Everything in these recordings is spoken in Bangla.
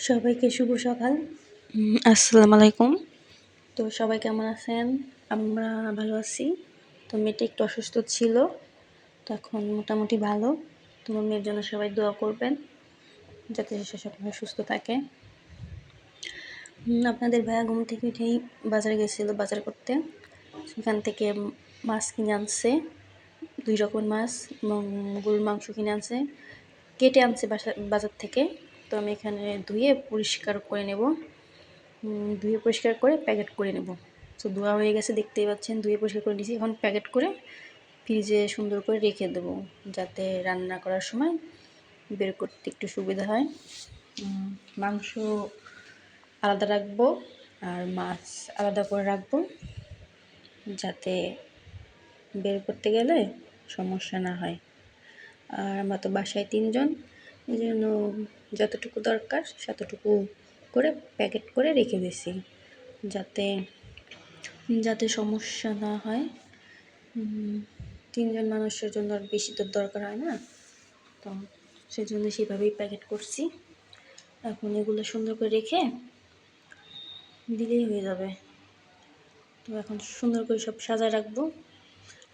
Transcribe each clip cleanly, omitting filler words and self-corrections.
সবাইকে শুভ সকাল। আসসালামু আলাইকুম। তো সবাই কেমন আছেন? আমরা ভালো আছি। তো মেয়েটা একটু অসুস্থ ছিল, তো এখন মোটামুটি ভালো। তো মেয়ের জন্য সবাই দোয়া করবেন যাতে সে সবসময় সুস্থ থাকে। আপনাদের ভাইয়া ঘুম থেকে উঠেই বাজারে গেছিলো বাজার করতে। সেখান থেকে মাছ কিনে আনছে, 2 রকমের মাছ এবং গরুর মাংস কিনে আনছে, কেটে আনছে বাজার থেকে। তো আমি এখানে ধুয়ে পরিষ্কার করে নেব, ধুয়ে পরিষ্কার করে প্যাকেট করে নেব। তো ধোয়া হয়ে গেছে, দেখতেই পাচ্ছেন, ধুয়ে পরিষ্কার করে নিয়েছি। এখন প্যাকেট করে ফ্রিজে সুন্দর করে রেখে দেবো, যাতে রান্না করার সময় বের করতে একটু সুবিধা হয়। মাংস আলাদা রাখবো আর মাছ আলাদা করে রাখবো, যাতে বের করতে গেলে সমস্যা না হয়। আর আমরা তো বাসায় 3 জন, এই জন্য যতটুকু দরকার ততটুকু করে প্যাকেট করে রেখে দিয়েছি, যাতে সমস্যা না হয়। 3 জন মানুষের জন্য আর বেশি তো দরকার হয় না, তো সেজন্য সেভাবেই প্যাকেট করছি। এখন এগুলো সুন্দর করে রেখে দিলেই হয়ে যাবে। তো এখন সুন্দর করে সব সাজায় রাখবো,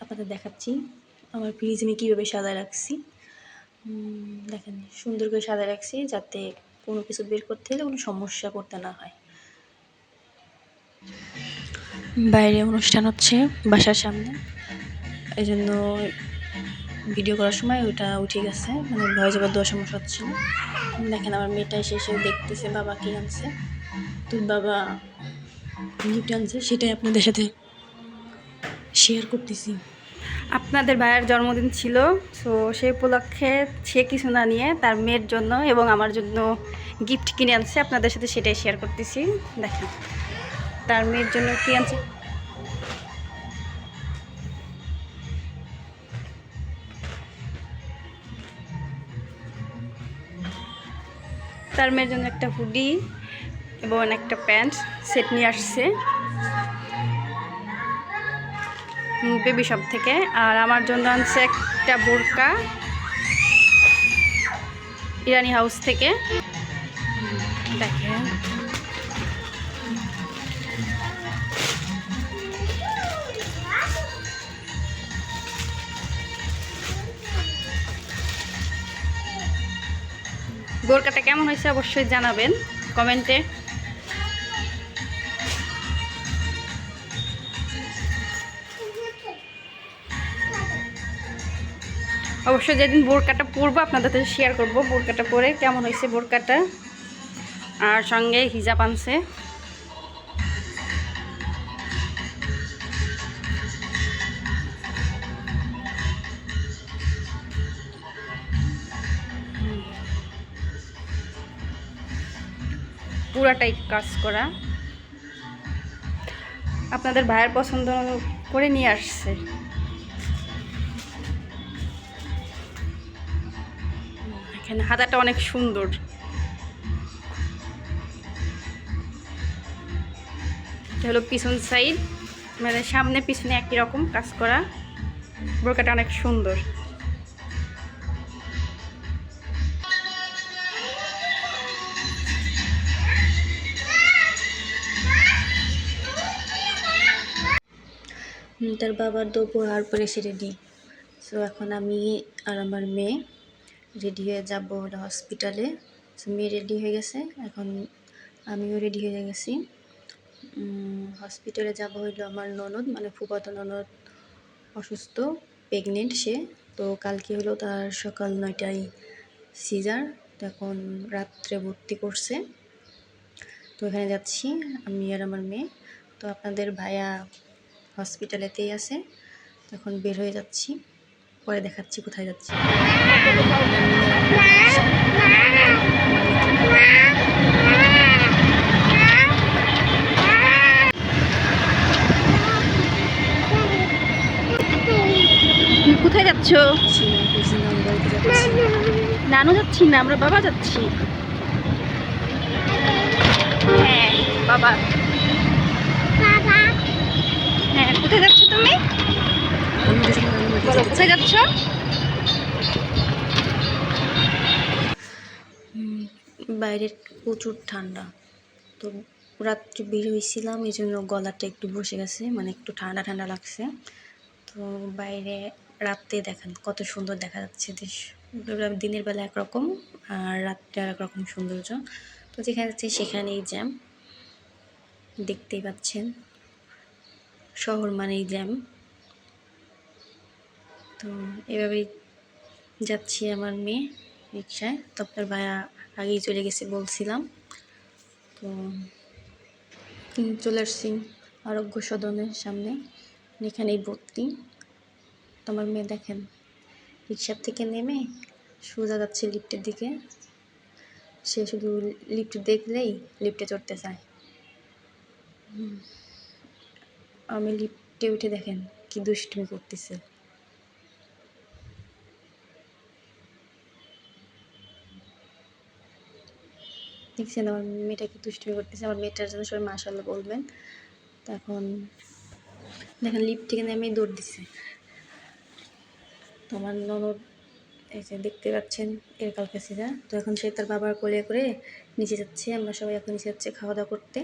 আপনাদের দেখাচ্ছি আমার ফ্রিজ আমি কীভাবে সাজায় রাখছি। দেখেন, সুন্দর করে সাজায় রাখছি যাতে কোনো কিছু বের করতে হলে কোনো সমস্যা করতে না হয়। বাইরে অনুষ্ঠান হচ্ছে বাসার সামনে, এই জন্য ভিডিও করার সময় ওইটা উঠে গেছে, মানে ভয়েস ওভার দেওয়ার সমস্যা হচ্ছিল। দেখেন আমার মেয়েটা এসে দেখতেছে বাবা কী আনছে। তো বাবা গিফট আনছে, সেটাই আপনাদের সাথে শেয়ার করতেছি। আপনাদের ভাইয়ের জন্মদিন ছিল, সো সেই উপলক্ষে সে কিছু না নিয়ে তার মেয়ের জন্য এবং আমার জন্য গিফট কিনে আনছে। আপনাদের সাথে সেটাই শেয়ার করতেছি। দেখেন তার মেয়ের জন্য কি আনছে। তার মেয়ের জন্য একটা হুডি এবং একটা প্যান্ট সেট নিয়ে আসছে বেবি শপ থেকে। আর আমার জন্য আনছে একটা বোরকা ইরানি হাউস থেকে। দেখেন বোরকাটা কেমন হয়েছে অবশ্যই জানাবেন কমেন্টে। অবশ্যই যেদিন বোরকাটা পরবো আপনাদের সাথে শেয়ার করব বোরকাটা পরে কেমন হয়েছে বোরকাটা। আর সঙ্গে হিজাব আনছে। পুরাটাই কাজ করা, আপনাদের ভাইয়ের পছন্দ করে নিয়ে আসছে। এখানে হাতাটা অনেক সুন্দর। এটা হলো পিছন সাইড, মানে সামনে পিছনে একই রকম কাজ করা। বোরকাটা অনেক সুন্দর। তার বাবার দুপুর পরে সে রেডি। সো এখন আমি আর আমার মেয়ে রেডি হয়ে যাব হসপিটালে। সো মেয়ে রেডি হয়ে গেছে, এখন আমিও রেডি হয়ে গেছি। হসপিটালে যাব হইলো আমার ননদ, মানে ফুফাতো ননদ অসুস্থ, প্রেগনেন্ট সে। তো কালকে হলো তার সকাল 9টায় সিজার, তো এখন রাত্রে ভর্তি করছে। তো এখানে যাচ্ছি আমি আর আমার মেয়ে। তো আপনাদের ভাইয়া হসপিটালেতেই আছে, তখন বের হয়ে যাচ্ছি, পরে দেখাচ্ছি কোথায় যাচ্ছি। কোথায় যাচ্ছ? নানু যাচ্ছি না, আমরা বাবা যাচ্ছি। হ্যাঁ বাবা। হ্যাঁ কোথায় যাচ্ছ তুমি? বলো কোথায় যাচ্ছ? বাইরে প্রচুর ঠান্ডা, তো রাত্রে বের হয়েছিলাম, এই জন্য গলাটা একটু বসে গেছে, মানে একটু ঠান্ডা ঠান্ডা লাগছে। তো বাইরে রাতে দেখেন কত সুন্দর দেখা যাচ্ছে দেশ, দিনের বেলা একরকম আর রাত্রে আর একরকম সৌন্দর্য। তো যেখানে যাচ্ছি সেখানেই জ্যাম, দেখতেই পাচ্ছেন, শহর মানেই জ্যাম। তো এভাবেই যাচ্ছি আমার মেয়ে রিক্সায়। তো আপনার ভাইয়া আগেই চলে গেছে বলছিলাম। তো চলে আসছি আরোগ্য সদনের সামনে, এখানেই ভর্তি। তো আমার মেয়ে দেখেন রিক্সার থেকে নেমে সোজা যাচ্ছে লিফটের দিকে, সে শুধু লিফট দেখলেই লিফটে চড়তে চায়। আমি লিফটে উঠে দেখেন কি দুষ্টুমি করতেছে। দেখছেন আমার মেয়েটা কি দুষ্টুমি করতেছে, আমার মেয়েটার জন্য সবাই মাশাআল্লাহ বলবেন। তো এখন দেখেন লিফট থেকে নেমে দৌড় দিচ্ছে। তো আমার ননদ এই যে দেখতে পাচ্ছেন এর কালকাছিরা, তো এখন সে তার বাবার কোলে করে নিচে যাচ্ছে, আমরা সবাই এখন নিচে যাচ্ছে খাওয়া দাওয়া করতে।